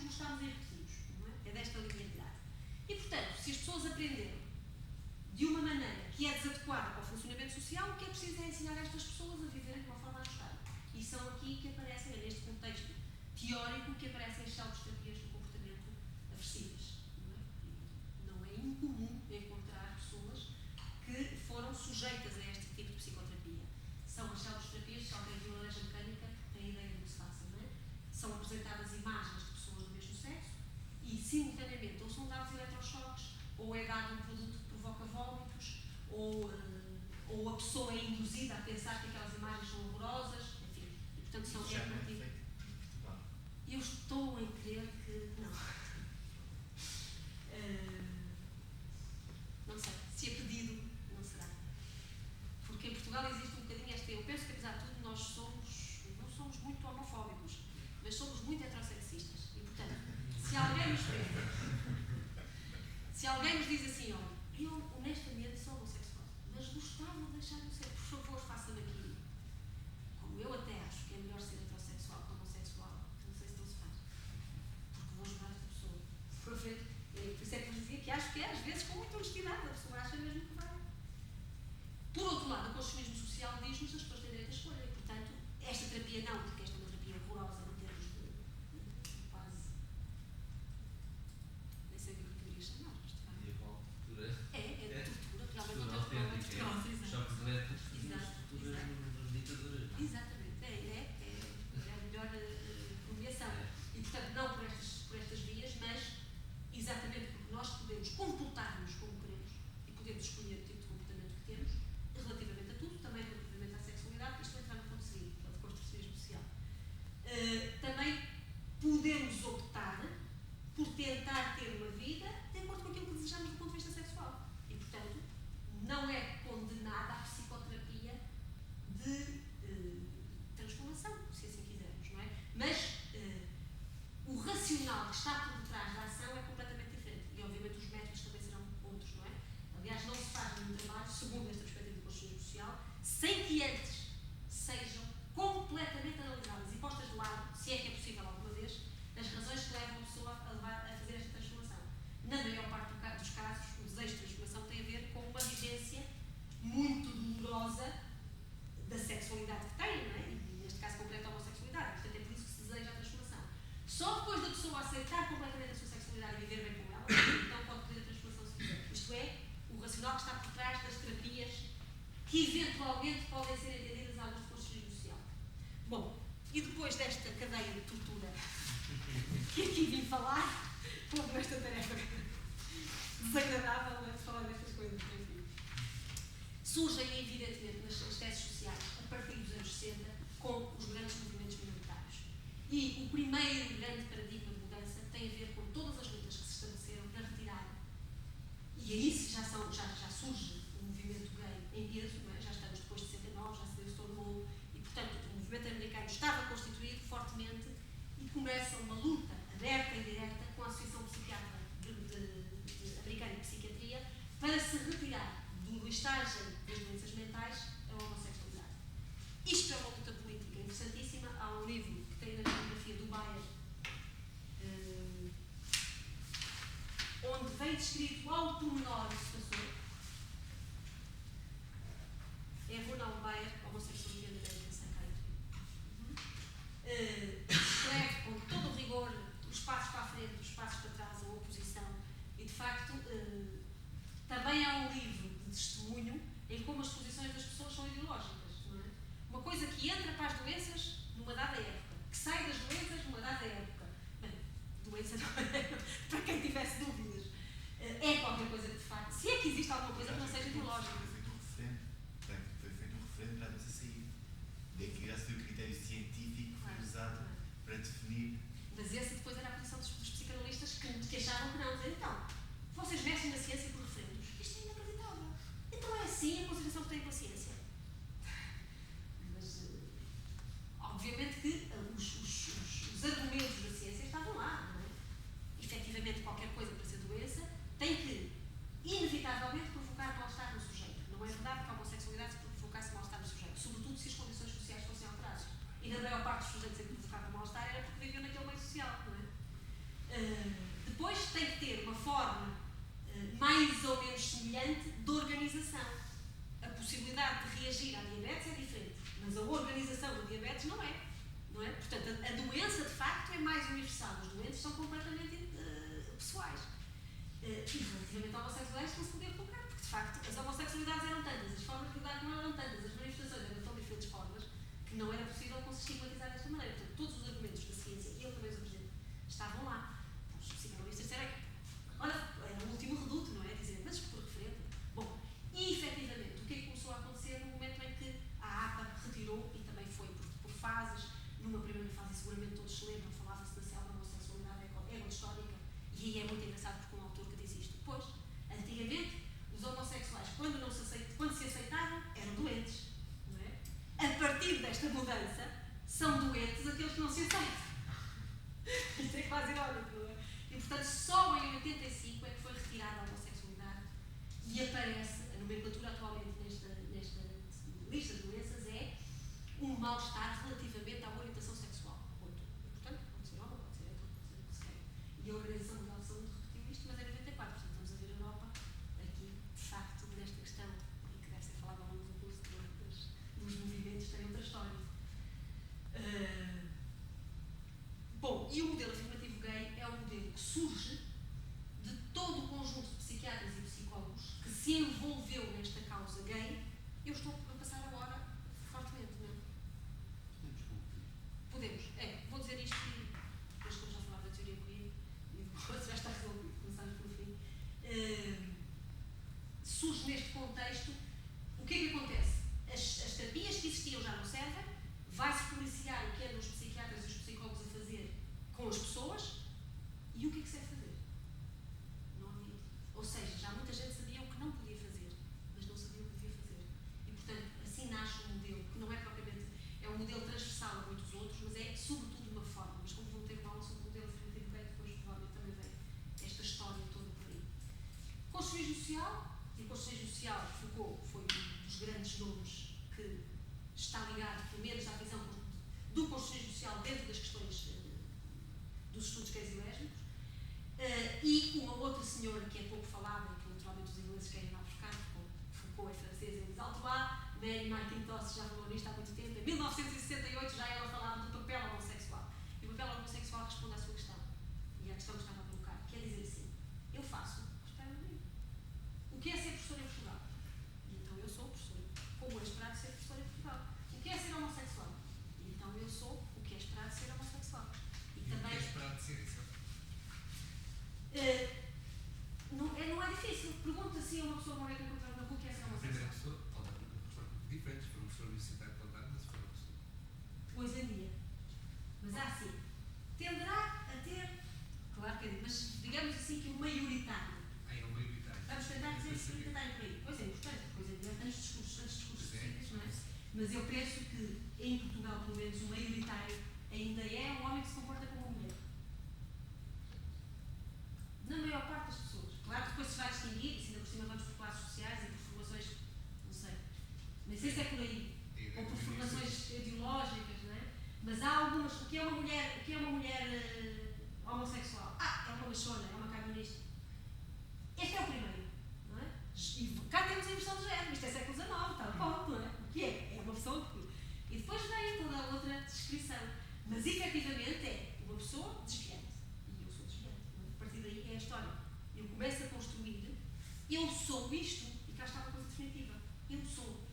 não estamos enriquecidos, não é? É desta linearidade. E, portanto, se as pessoas aprenderam de uma maneira que é desadequada para o funcionamento social, o que é preciso é ensinar estas pessoas a viverem de uma forma ajustada. E são aqui que aparecem, é neste contexto teórico, que aparecem as células-terapias do comportamento aversivas. Não é incomum encontrar pessoas que foram sujeitas a este tipo de psicoterapia. São as células-terapias, se alguém viu a laranja mecânica, tem a ideia do que se passa, não é? São apresentadas imagens de pessoas do mesmo sexo e, simultaneamente, ou são dados eletrochoques, ou é dado um produto que provoca vómitos, ou a pessoa é induzida a pensar que aquelas imagens são horrorosas, enfim. E, portanto, são já não é feito em Portugal. Eu estou a crer que não. Não sei. Se é pedido, não será. Porque em Portugal existe um bocadinho esta... Eu penso que, apesar de tudo, nós não somos muito homofóbicos, mas somos muito heterossexistas. E, portanto, se alguém nos diz assim, olha, eu honestamente sou homossexual, mas gostava de deixar de ser, por favor, faça-me aquilo. Como eu até acho que é melhor ser heterossexual que homossexual, não sei se não se faz. Porque vou ajudar esta pessoa. Por isso é que vos dizia que acho que é, às vezes, com muita honestidade, a pessoa acha mesmo que vai. Por outro lado, o consumismo social diz-nos que as pessoas têm direito à escolha. E, portanto, esta terapia não, porque esta é uma terapia horrorosa em termos de quase... Nem sei o que eu poderia chamar, mas de facto... É de tortura, realmente não tem problema de tortura. Choques elétricos Exato. nas ditaduras. Exatamente, é a melhor nomeação. E, portanto, não por estas vias, mas exatamente porque nós podemos comportar-nos como queremos e podemos escolher o tipo de comportamento que temos, relativamente a tudo, também relativamente à sexualidade, isto vai entrar no ponto seguinte, que é o de construção social. Também podemos optar por tentar ter uma vida de acordo com aquilo que desejamos do ponto de vista sexual. E, portanto, não é condenada a psicoterapia de transformação, se assim quisermos, não é? Mas o racional que está por detrás da ação é completamente diferente. E, obviamente, os métodos também serão outros, não é? Aliás, não se faz nenhum trabalho, segundo esta perspectiva de construção social, sem que antes sejam completamente analisadas e postas de lado, se é que é possível alguma vez, as razões que levam a pessoa a fazer esta transformação. Na maior parte dos casos, o desejo de transformação tem a ver com uma vivência muito dolorosa da sexualidade que tem, não é? E neste caso concreto a homossexualidade. Portanto, é por isso que se deseja a transformação. Só depois da pessoa aceitar completamente a sua sexualidade e viver bem com ela, então pode pedir a transformação se quiser. Isto é, o racional que está por trás das terapias que eventualmente podem ser entendidas à luz do construção social. Bom, e depois desta cadeia de tortura que aqui vim falar, houve esta tarefa desagradável de falar destas coisas. Enfim. Surgem, evidentemente, nas teses sociais, a partir dos anos 60, com os grandes movimentos minoritários. E o primeiro grande paradigma de mudança tem a ver com todas as lutas que se estabeleceram para retirar. E aí já surge o movimento gay em peso, não é? Já estamos depois de 69, já se deu Stonewall, e, portanto, o movimento americano estava constituído fortemente e começa uma luta aberta e direta com a Associação Psiquiatra Americana de Psiquiatria para se retirar do estágio das doenças mentais a homossexualidade. Isto é uma luta política interessantíssima. Há um livro que tem na bibliografia do Bayer, onde vem descrito ao pormenor o que se passou. É Ronald Bayer, Homossexualidade and American Psychiatry. Descreve com todo o rigor os passos para a frente, os passos para trás, a oposição, e de facto também há um livro de testemunho em como as posições das pessoas são ideológicas, não é? Uma coisa que entra para as doenças numa dada época, que sai das doenças numa dada época. Bem, doença não é, para quem tivesse dúvidas, é qualquer coisa que de facto, se é que existe alguma coisa que não seja ideológica. Foi feito um referendo para a doença sair. Daí que graças ao critério científico que foi usado para definir. Mas essa depois era a posição dos psicanalistas que achavam que não, dizer, então, vocês mexem na ciência por referendos. Isto é inacreditável. Então é assim a consideração que tem com a ciência. Mas, obviamente que os argumentos da ciência estavam lá, não é? Efetivamente, qualquer coisa para ser doença tem que, inevitavelmente, provocar mal-estar no sujeito. mais ou menos semelhante de organização. A possibilidade de reagir à diabetes é diferente, mas a organização da diabetes não é. Não é? Portanto, a doença de facto é mais universal. Os doentes são completamente pessoais. E relativamente à homossexualidade não se podia colocar, porque de facto as homossexualidades eram tantas, as formas de lidar não eram tantas, as manifestações eram tão diferentes formas que não era possível estigmatizar desta maneira. Portanto, todos os argumentos da ciência, e ele também os apresenta, estavam lá. Os psicanalistas disseram que, olha, era o último reduto, não é? Dizer, mas por referente. Bom, e efetivamente, o que é que começou a acontecer no momento em que a APA retirou, e também foi por fases, numa primeira fase, seguramente todos se lembram, falava-se da célula homossexualidade ego-histórica, e aí é muito engraçado porque um autor que diz isto. Pois, antigamente, os homossexuais, quando se aceitavam, eram doentes. Não é? A partir desta mudança, são doentes aqueles que não se aceitam. Isto é quase irónico, não é? E, portanto, só em 85 é que foi retirada a homossexualidade e aparece, a nomenclatura atualmente nesta lista de doenças é um mal-estar relativamente à orientação sexual. Ponto. E, portanto, pode ser homem, pode ser hétero, pode ser o que se quer. E a Organização Mundial de Saúde repetiu isto, mas é 94. Portanto, estamos a ver a Europa aqui, de facto, nesta questão, e que deve ser falada ao longo do curso dos movimentos, tem outra história. Bom, e o modelo afirmativo gay é um modelo que surge de todo o conjunto de psiquiatras e psicólogos que se envolveu nesta causa gay. Eu estou a passar agora fortemente, não é? Podemos. Vou dizer isto e depois, como já falava da teoria queer, e depois já está resolvido, começamos pelo fim. Surge neste contexto, o que é que acontece? As terapias que existiam já não servem, vai-se policiar o que andam os psiquiatras e os psicólogos a fazer com as pessoas, e o que é que se deve fazer? Não havia. Ou seja, já muita gente sabia o que não podia fazer, mas não sabia o que devia fazer. E, portanto, assim nasce um modelo, que não é propriamente, é um modelo transversal a muitos outros, mas é, sobretudo, uma forma. Mas como vão ter uma aula sobre o modelo afirmativo gay, depois, provavelmente, também vem esta história toda por aí. Construção social, e a construção social, Foucault foi um dos grandes nomes que está ligado, pelo menos, à visão do construção social dentro das questões dos estudos gays e lésbicos, e uma outra senhora que é pouco falada, que naturalmente os ingleses querem lá buscar, porque Foucault é francês, eles alto lá, Mary Macintosh já falou nisto há muito tempo, em 1968 já ela falava do papel homossexual. E o papel homossexual responde à sua questão, e à questão que estava a colocar, que é dizer assim, eu faço o que espero de mim. O que é ser professor em Portugal? E então eu sou professora, como é esperado ser professora em Portugal. O que é ser homossexual? E então eu sou o que é esperado ser homossexual. E também... O que é esperado ser isso? Não é difícil. Pergunta assim a uma pessoa morena que encontrou na rua o que é ser A primeira homossexual. pessoa pode dar uma resposta diferente. Se for um professor universitário, pode dar, mas se for uma pessoa. Hoje em dia. Mas há assim. Tenderá a ter. Claro que é, mas digamos assim que o maioritário. Aí é o maioritário. Vamos tentar dizer que o maioritário por aí. Pois é importante, porque hoje em dia há tantos discursos possíveis, não é? Mas eu penso que em Portugal, pelo menos, o maioritário ainda é um homem que se comporta como uma mulher. Na maior parte das pessoas. Claro que depois se vai distinguir, e se ainda por cima vamos por classes sociais e por formações, não sei, nem sei se é por aí, ou por formações ideológicas, não é? Mas há algumas, o que é uma mulher homossexual? É uma machona, é uma camionista. Este é o primeiro, não é? E cá temos a inversão de género, isto é século XIX, tal qual, não é? O que é? É uma pessoa que... E depois vem toda a outra descrição. Mas efetivamente é uma pessoa desviante. E eu sou desviante. A partir daí é a história. Eu começo a construir, eu sou isto, e cá está uma coisa definitiva. Eu sou.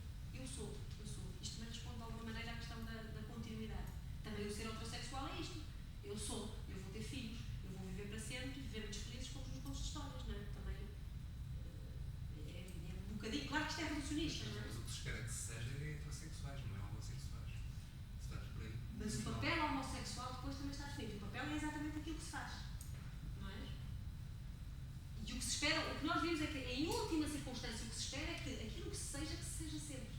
Isto também responde de alguma maneira à questão da continuidade. Também o ser heterossexual é isto. Eu sou, eu vou ter filhos, eu vou viver para sempre, viver muito felizes com os meus contos de histórias, não é? Também é um bocadinho, claro que isto é revolucionista, não é? Mas o que se espera que se seja é heterossexuais, não é homossexuais. Se estás por aí. Mas o papel homossexual depois também está definido. O papel é exatamente aquilo que se faz, não é? E o que se espera, o que nós vimos é que, em última circunstância, o que se espera é que aquilo que se seja sempre.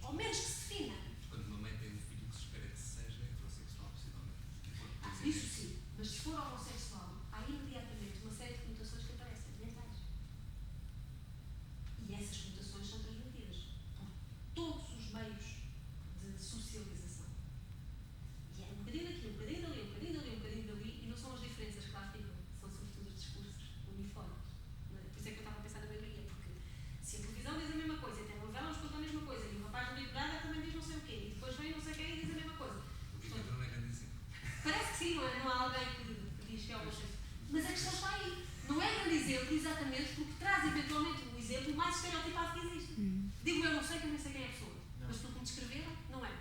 Ao menos que se defina. Quando uma mãe tem um filho, o que se espera é que seja heterossexual, possivelmente. Isso sim. Mas se for homossexual, há imediatamente uma série de conotações que aparecem, mentais. E essas conotações são transmitidas por todos os meios de socialização. E é um bocadinho daqui, um bocadinho dali, um bocadinho dali, e não são as diferenças que lá ficam, são sobretudo os discursos uniformes. Não é? Por isso é que eu exemplo exatamente porque traz eventualmente um exemplo mais estereotipado que existe. Digo eu não sei que eu nem sei quem é a pessoa, mas pelo que me descreveram, não é.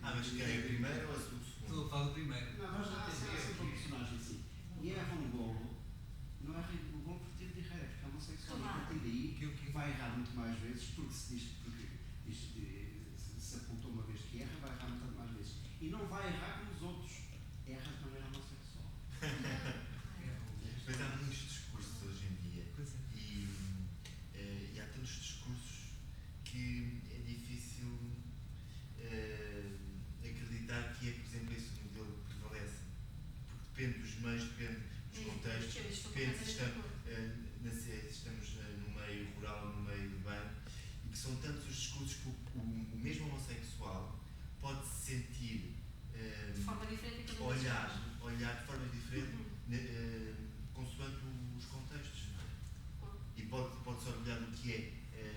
Mas quem é o primeiro ou o segundo? Estou a falar do primeiro. Não, nós já temos sempre um personagem assim. E erra um golo, não erra um golo por tiro de errar, é porque é homossexual. E a partir daí vai errar muito mais vezes, porque se apontou uma vez que erra, vai errar muito mais vezes. E não vai errar como os outros. Erra de maneira homossexual. Mas há muitos discursos hoje em dia. E há tantos discursos que é difícil acreditar que é, por exemplo, esse modelo que prevalece. Porque depende dos meios, depende dos contextos, depende se estamos no meio rural ou no meio urbano, e que são tantos os discursos que o mesmo homossexual pode se sentir De forma diferente e olhar de forma diferente consoante os contextos. E pode-se orgulhar do que é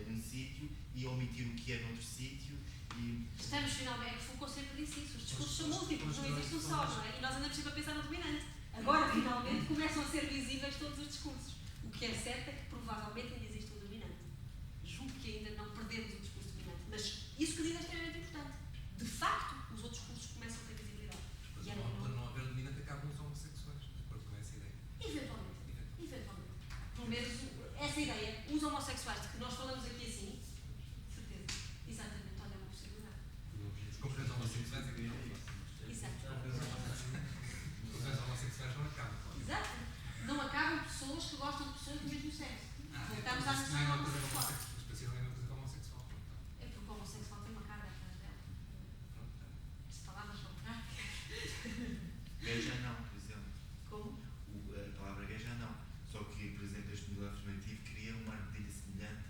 num sítio e omitir o que é noutro sítio. Estamos finalmente, Foucault sempre disse isso, os discursos são múltiplos, não existe um só, não é? E nós andamos sempre a pensar no dominante. Agora, finalmente, começam a ser visíveis todos os discursos. O que é certo é que provavelmente ainda existe um dominante. Julgo que ainda não perdemos o discurso dominante, mas isso que diz é extremamente importante. De facto, os outros cursos começam a ter visibilidade. Quando não haver dominante, acabam os homossexuais, de acordo com essa ideia. Eventualmente. Pelo menos essa ideia, os homossexuais de que nós falamos aqui assim, certeza. Exatamente, olha, é uma possibilidade. Os componentes homossexuais é que não. Exato. Os componentes homossexuais não acabam. Exato. Não acabam pessoas que gostam de pessoas do mesmo sexo. Voltamos à Isso não é noção uma coisa homossexual. especial, é uma coisa homossexual. É porque o homossexual tem uma carga atrás dela. Se palavras são práticas. Gay já não, por exemplo. Como? A palavra gay já não. Só que, por exemplo, este modelo afirmativo cria uma armadilha semelhante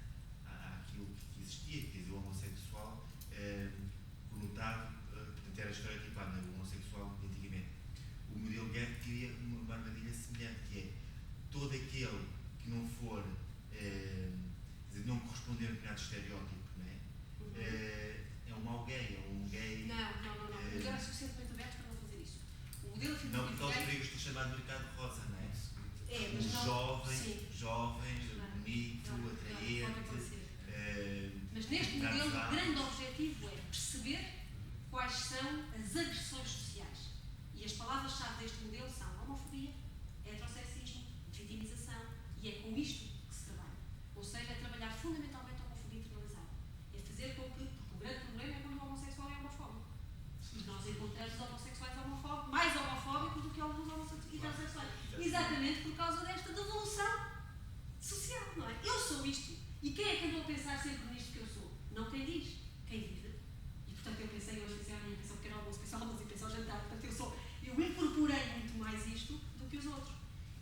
àquilo que existia, quer dizer, o homossexual conotado, portanto, era estereotipado, o homossexual antigamente. O modelo gay cria uma armadilha semelhante, que é todo aquele que não for, dizer, não corresponder a um determinado estereótipo, não é? É um mau gay, é um gay. Não. O modelo é suficientemente aberto para não fazer isso. O modelo afirmativo. Não, porque aos perigos do chamado mercado rosa, não é? Mas não. Jovem, bonito, atraente. Mas neste modelo, o grande objetivo é perceber quais são as agressões sociais. E as palavras-chave deste modelo são homofobia, heterossexismo, vitimização, e é com isto que se trabalha. Ou seja, é trabalhar fundamentalmente a homofobia internalizada. É fazer com que, porque o grande problema é quando o homossexual é homofóbico. E nós encontramos homossexuais homofóbicos, mais homofóbicos do que alguns heterossexuais. Exatamente por causa desta devolução social, não é? Eu sou isto. E quem é que andou a pensar sempre nisto que eu sou? Não quem diz, quem vive. E portanto eu pensei hoje, pensei amanhã, pensei ao pequeno almoço, pensei ao almoço e pensei ao jantar. Portanto eu incorporei muito mais isto do que os outros.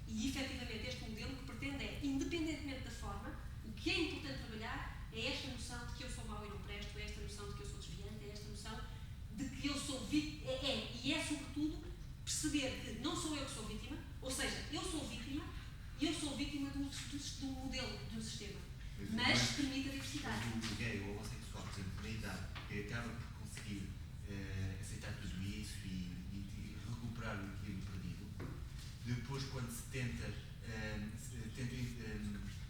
E efetivamente este modelo que pretende é, independentemente da forma, o que é importante trabalhar é esta noção de que eu sou mau e não presto, é esta noção de que eu sou desviante, é esta noção de que eu sou vítima, e é sobretudo perceber que não sou eu que sou vítima, ou seja, eu sou vítima e eu sou vítima de um modelo, de um sistema, mas permite a diversidade. O gay, o homossexual, por exemplo, na idade, que acaba por conseguir aceitar tudo isso e recuperar o equilíbrio perdido, depois quando se tenta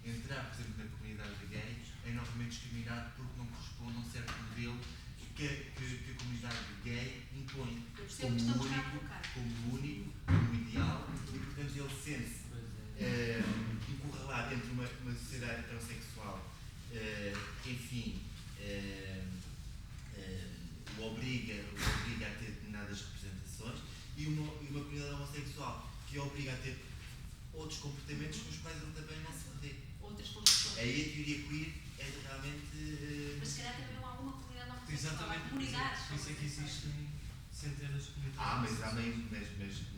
entrar, por exemplo, na comunidade gay, é novamente discriminado porque não corresponde a um certo modelo que a comunidade gay impõe como único, como ideal, e portanto ele sente-se encurralado entre uma sociedade heterossexual, enfim, o obriga a ter determinadas representações, e uma comunidade homossexual que obriga a ter outros comportamentos nos quais ele também não se vê. Outras condições. Aí a teoria queer é realmente. Mas se calhar também não há uma comunidade homossexual. Exatamente, Há comunidades. por isso é que existem centenas de comunidades. Mas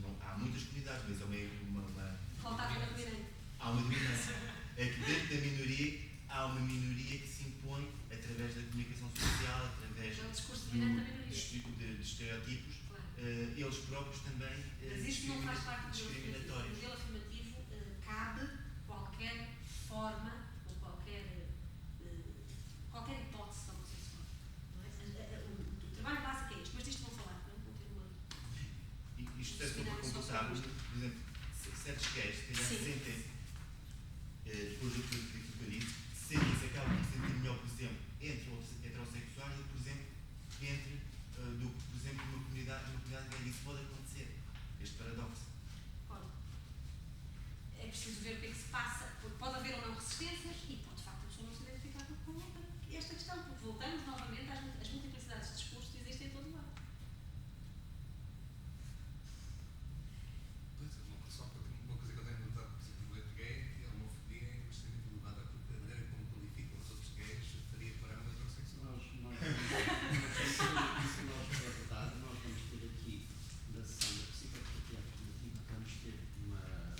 não, há muitas comunidades, mas Faltava uma dominante. há uma dominância. É que dentro da minoria há uma minoria que se impõe através da comunicação social, através É o discurso dominante da minoria. de estereotipos, Claro. eles próprios também Mas isso não faz parte do discriminatórios. modelo afirmativo. Cabe qualquer forma ou qualquer hipótese de homossexual. Não é? O trabalho básico é isto, mas disto vão falar, não é? Isto é para computar, por exemplo, certos gays, se calhar, Sim. sentem-se depois daquilo que eu disse, se acaba por sentir melhor, por exemplo, entre heterossexuais ou, por exemplo, por exemplo, numa comunidade gay. Isso pode acontecer, este paradoxo. Pode. É preciso ver o que é que se passa, porque pode haver ou não resistências e pode, de facto, a pessoa não se identificar com esta questão, porque voltamos novamente às multiplicidades de discursos que existem em todo lado. Só porque uma coisa que eu tenho notado, por exemplo, no movimento gay, é a homofobia é extremamente elevada, porque a maneira como qualificam os outros gays faria parar um heterossexual. Isso nós é verdade, nós vamos ter aqui na sessão da psicoterapia alternativa, vamos ter um ano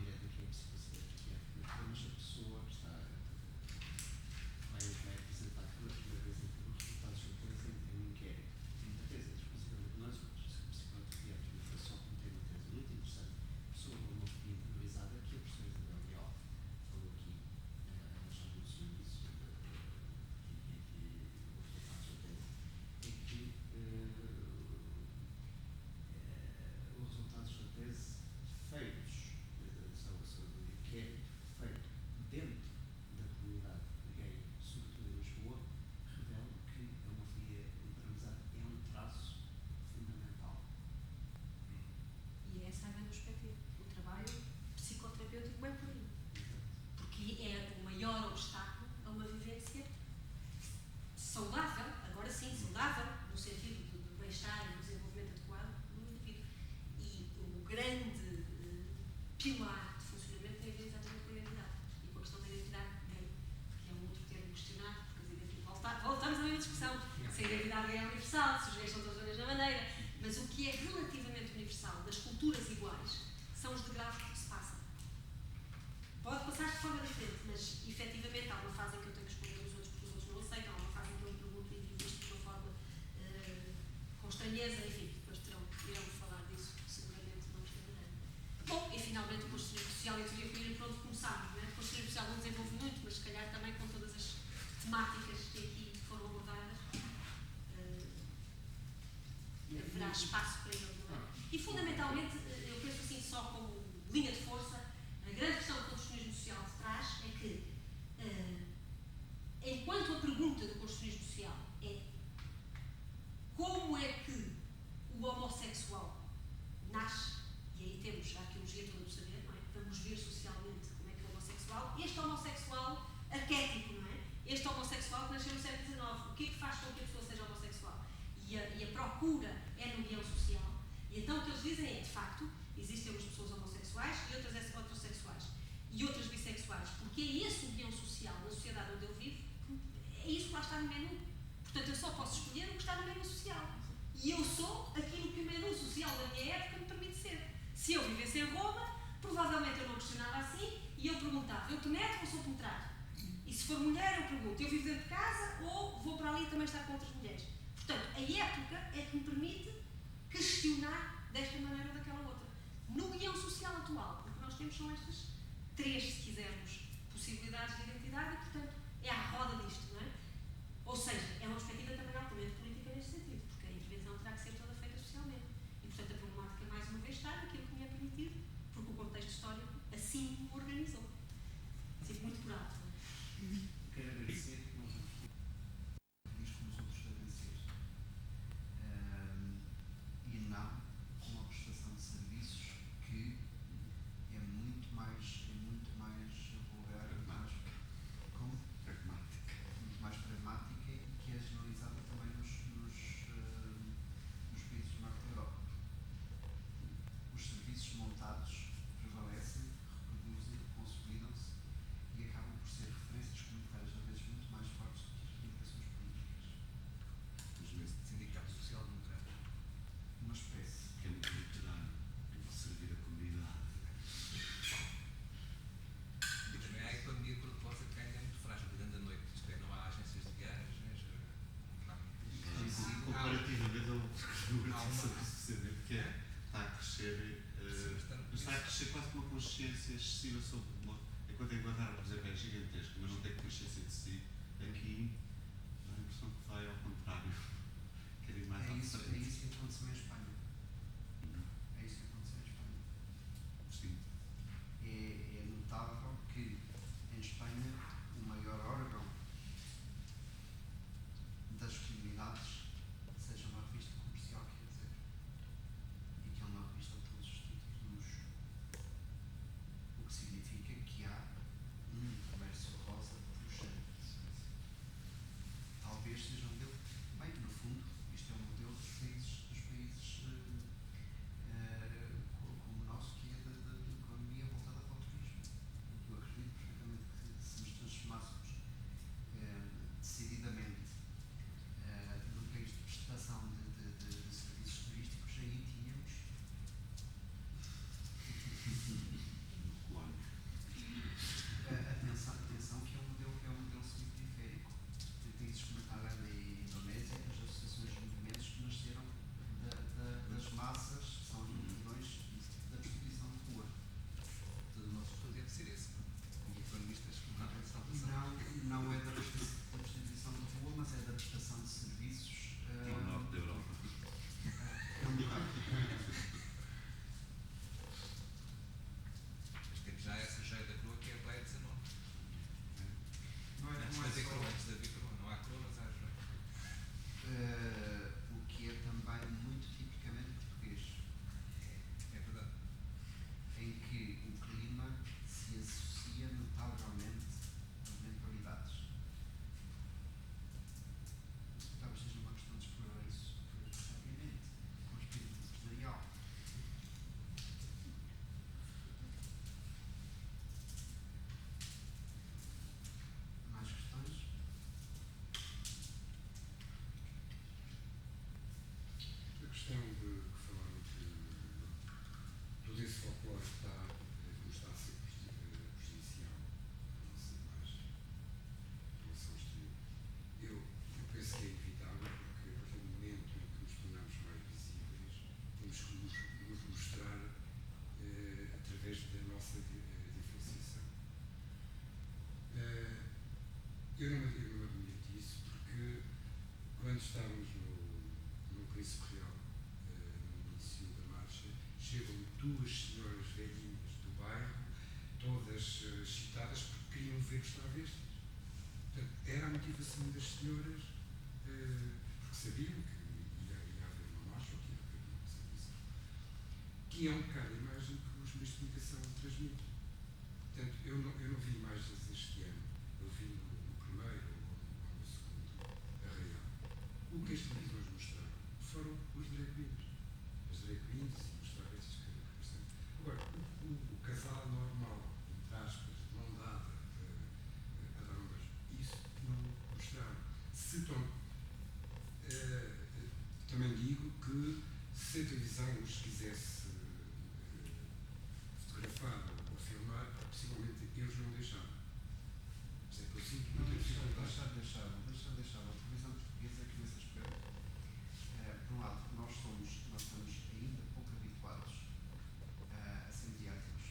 direto que é a psicoterapia alternativa, mas a pessoa que está vai apresentar pela primeira vez os resultados de coisa em um inquérito. A tese é exclusivamente nós, a psicoterapia alternativa só contém uma tese muito interessante sobre uma homofobia interiorizada que a professora Isabel Leal falou aqui, nós já mencionamos isso, é que os resultados da tese feitos, sobre o inquérito feito dentro da comunidade gay, sobretudo em Lisboa, revelam que a homofobia interiorizada é um traço fundamental. E é essa a grande perspectiva. O trabalho psicoterapêutico bem por aí. Porque é o maior obstáculo a uma vivência saudável, agora sim, saudável, no sentido do bem-estar e do desenvolvimento adequado do indivíduo. E o grande pilar de funcionamento tem a ver exatamente com a identidade. E com a questão da identidade gay, que é um outro termo questionado, porque voltamos à mesma discussão. Se a identidade gay é universal, se os gays são todos da mesma maneira. Mas o que é relativamente universal das culturas iguais são os degraus que se passam. Pode passar de forma diferente, mas efetivamente há uma fase em que eu tenho que escolher os outros porque os outros não aceitam, há uma fase em que eu me pergunto e digo isto de uma forma com estranheza, enfim, depois irão falar disso, seguramente não estarei. Bom, e finalmente o construir social e a teoria queer, por onde começámos, não é? O construir social não desenvolve muito, mas se calhar também com todas as temáticas que aqui foram abordadas, haverá espaço para ele, não é? E fundamentalmente, eu penso assim só como linha de força, a grande questão que o construcionismo social traz é que, enquanto a pergunta do construcionismo social é como é que o homossexual nasce, e aí temos a arqueologia toda do saber, não é? Vamos ver socialmente como é que é o homossexual, este homossexual arquétipo, não é? Este homossexual que nasceu no século XIX, o que é que faz com que a pessoa seja homossexual? E a procura é no guião social. E então o que eles dizem é, de facto, existem umas pessoas homossexuais e outras heterossexuais e outras bissexuais, porque é esse o guião social na sociedade onde eu vivo, é isso que lá está no menu. Portanto, eu só posso escolher o que está no menu social. E eu sou aquilo que o menu social da minha época me permite ser. Se eu vivesse em Roma, provavelmente eu não questionava assim e eu perguntava, eu penetro ou sou penetrado? E se for mulher, eu pergunto, eu vivo dentro de casa ou vou para ali também estar com outras mulheres? Portanto, a época é que me permite questionar desta maneira ou daquela outra. No guião social atual, o que nós temos são estas três, se quisermos, possibilidades de identidade e, portanto, é à roda disto, não é? Ou seja, é uma perspectiva também altamente política neste sentido, porque a intervenção terá que ser toda feita socialmente. E, portanto, a problemática, mais uma vez, está naquilo que me é permitido, porque o contexto histórico assim o organizou. Sinto muito por alto. Quero agradecer que nós vamos isto como os outros devem ser. E não uma prestação de serviços que é muito mais vulgar, muito mais pragmática e que é generalizada também nos países do norte da Europa. Os serviços montados prevalecem, reproduzem, consolidam-se e acabam por ser referências comunitárias às vezes muito mais fortes do que as reivindicações políticas. Às vezes, sindicato social-democrata. Uma espécie. Que é muito literário, servir a comunidade. E também há a economia por propósito que ainda é muito frágil durante a noite. Isto é, não há agências de viagens, Comparativamente ao suceder, porque está a crescer quase com uma consciência excessiva sobre enquanto a Inglaterra, por exemplo, é gigantesca, mas não tem consciência de si, aqui dá a impressão que vai ao contrário. Quer ir mais à frente. É isso que aconteceu em Espanha. É isso que aconteceu em Espanha. Sim. É notável que motivação das senhoras, porque sabiam que ia haver uma marcha ou que ia haver uma serviço, que é um bocado a imagem que os meios de comunicação transmitem. Portanto, eu não vi imagens este ano, eu vi no primeiro ou no segundo arraial. O que as televisões mostraram foram os drag queens. As drag queens e mostrar essas características. Agora, o casal normal, entre aspas, de mão dada, a dar um beijo, isso não mostraram. Também digo que se a televisão os quisesse fotografar ou filmar, possivelmente eles não deixaram. Por exemplo, eu sinto muita dificuldade. Deixaram. A televisão portuguesa é que nesse aspecto, por um lado, nós estamos ainda pouco habituados a ser mediáticos.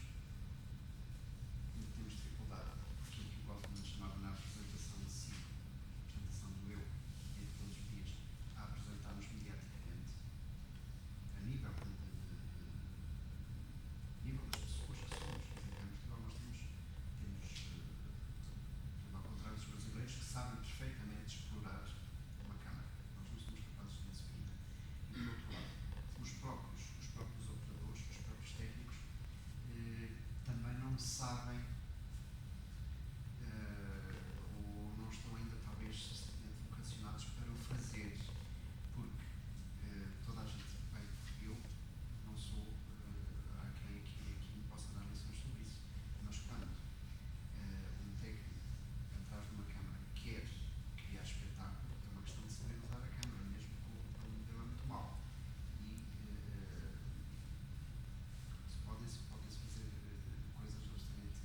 E temos dificuldade, porque o que o Goldman chamava na apresentação de si, a apresentação do eu, e de todos os dias, a apresentar-nos mediaticamente, a nível nível das pessoas que somos. Quer dizer, em Portugal nós temos ao contrário dos brasileiros, que sabem perfeitamente explorar uma câmara. Nós não somos capazes disso ainda. E, por outro lado, os próprios operadores, os próprios técnicos, também não sabem ou não estão ainda, talvez, suficientemente vocacionados para o fazer, porque toda a gente, bem, eu não sou há quem aqui me possa dar lições sobre isso, mas quando um técnico atrás de uma câmara quer criar espetáculo, é uma questão de saber usar a câmara, mesmo quando o modelo é muito mau. E podem-se fazer coisas absolutamente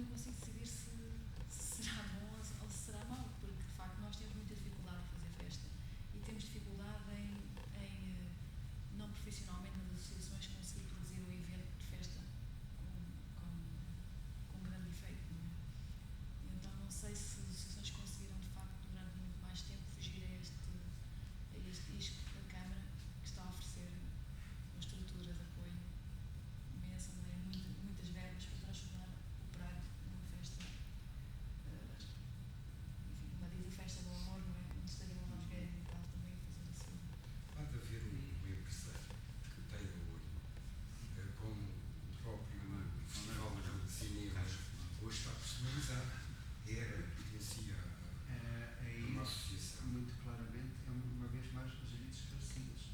consigo decidir se será bom ou se será mau, porque de facto nós temos muita dificuldade em fazer festa e temos dificuldade em não profissionalmente nas associações conseguir produzir um evento de festa com grande efeito, não é? Então não sei se as associações conseguiram de facto durante muito mais tempo fugir a este risco da Câmara, que está a oferecer uma estrutura de apoio imensa, não é? Muitas verbas para transformar o Prado numa festa, enfim, uma diz a festa do amor, não é? Onde estariam nós gays e tal também a fazer assim. Há de haver um empresário que tenha o olho, como o próprio Festival de Cinema hoje está personalizado. Era, pertencia a uma associação. Muito claramente, é uma vez mais as elites esclarecidas.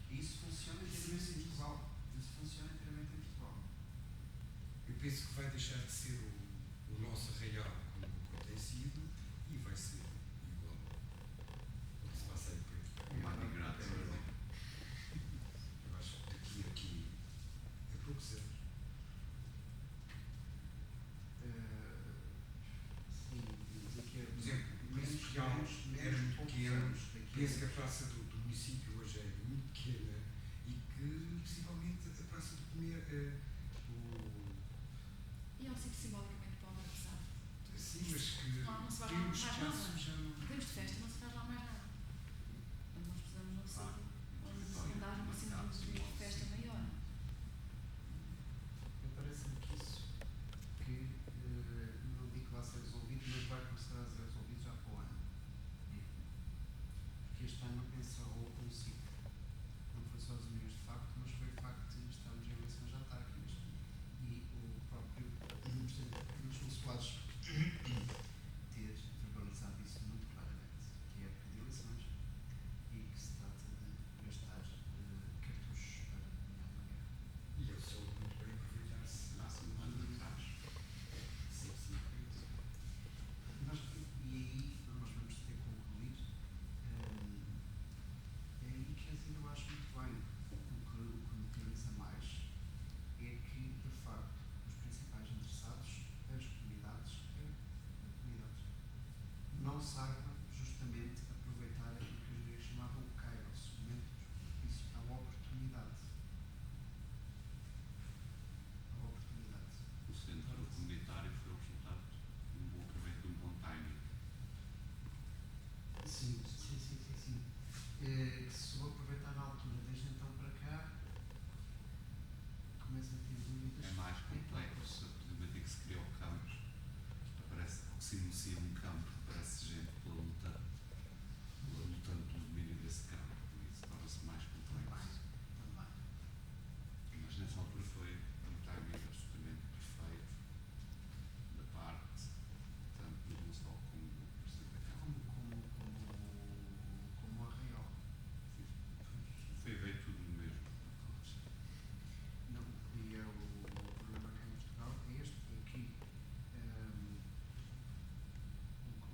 E isso funciona inteiramente em Portugal. Isso funciona inteiramente em Portugal. Eu penso que vai deixar de ser o nosso arraial como tem sido e vai ser igual ao que se passa aí por aqui. Uma migração. Eu acho que daqui a poucos anos. Sim, daqui a Por exemplo, o Municipal era muito pequeno. Penso que a praça do município hoje é muito pequena e que, possivelmente, a praça de comer, E é um sítio simbolicamente pobre, apesar sim, mas que não se faz tem um mais espaço nada. já não. Em termos de festa não se faz lá mais nada. Nós precisamos de um sítio onde dar uma simbolia de festa maior. Parece-me que isso, não digo que vai ser resolvido, mas vai começar a ser resolvido já para o ano. Porque este ano pensou consigo. Não foi só as uniões de facto, mas foi o facto de estarmos em eleições autárquicas. E o próprio nos consulados ter verbalizado isso muito claramente, que é época de eleições e que se trata de gastar cartuchos para ganhar uma guerra. E eu sou muito bem aproveitar-se. Máximo ano de trás. Sim, sim, é isso. E aí nós vamos ter que concluir. É aí que assim, eu acho muito bem. O que me interessa mais é que, de facto, os principais interessados, as comunidades, não saibam justamente aproveitar aquilo que os gregos chamavam o kairos, o momento propício, a oportunidade. A oportunidade. O centro comunitário foi o resultado de um bom aproveitamento, de um bom timing. Sim. Que se vou aproveitar na altura, desde então para cá, começo a ter dúvidas. É mais complexo, a partir do momento em que se criou campos, aparece, ou que se inicia um campo, aparece gente lutando pelo domínio desse campo, e isso torna-se mais complexo. Também. Mas nessa altura foi um timing absolutamente perfeito da parte, tanto do Gonçalo como do Presidente da Câmara. Como arraial. Foi veio tudo no mesmo. Não, e é o problema cá em Portugal é este, é que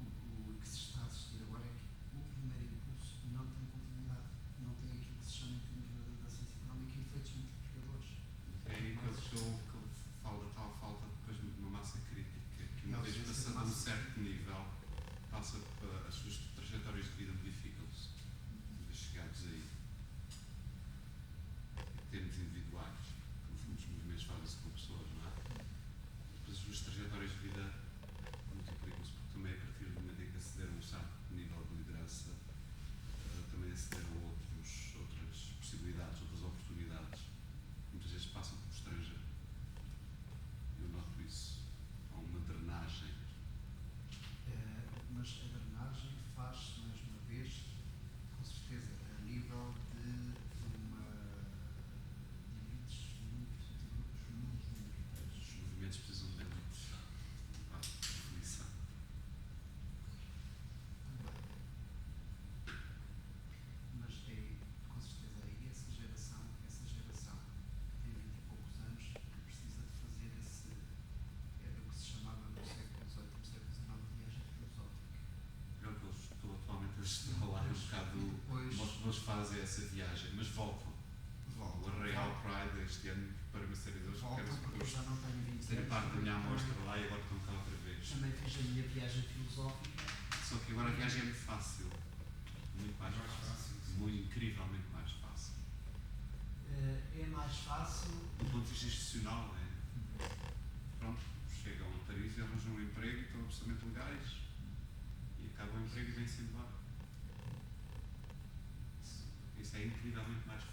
o que se está a assistir agora é que o primeiro impulso não tem continuidade, não tem aquilo que se chama em termos da ciência económica efeitos multiplicadores. É aí que eu falo da tal falta depois de uma massa crítica que uma vez passando a um certo nível passa para as suas trajetórias de vida modificam-se. Uma vez chegados aí, em termos individuais, que no fundo os movimentos fazem-se com pessoas, não é? Depois as suas trajetórias de vida multiplicam-se, porque também a partir do momento em que acederam a um certo nível de liderança, também acederam a outras possibilidades, outras oportunidades. Muitas vezes passam pelo estrangeiro. Eu noto isso. Há uma drenagem. Mas a drenagem faz-se, mais uma vez, com certeza, a nível de elites de grupos muito minoritários. Os movimentos precisam de elites. Definição. Mas é, com certeza, aí essa geração tem 20 e poucos anos que precisa de fazer era o que se chamava no século XVIII, no século XIX, viagem filosófica. Estou atualmente a estudar lá um bocado. Os meus fazem essa viagem, mas voltam. o Arraial Pride este ano para uma série de outros, porque Volta, era porque eu suposto já não tenho 20 ser anos. parte da minha amostra lá e agora estão cá outra vez. Também fiz a minha viagem filosófica. Só que agora a viagem é muito fácil. Muito mais Mais fácil. fácil, sim. Muito incrivelmente mais fácil. É mais fácil. Do ponto de vista institucional, pronto, chegam a Paris e arranjam um emprego e estão absolutamente legais e acabam o emprego e vêm-se embora. Isso é incrivelmente mais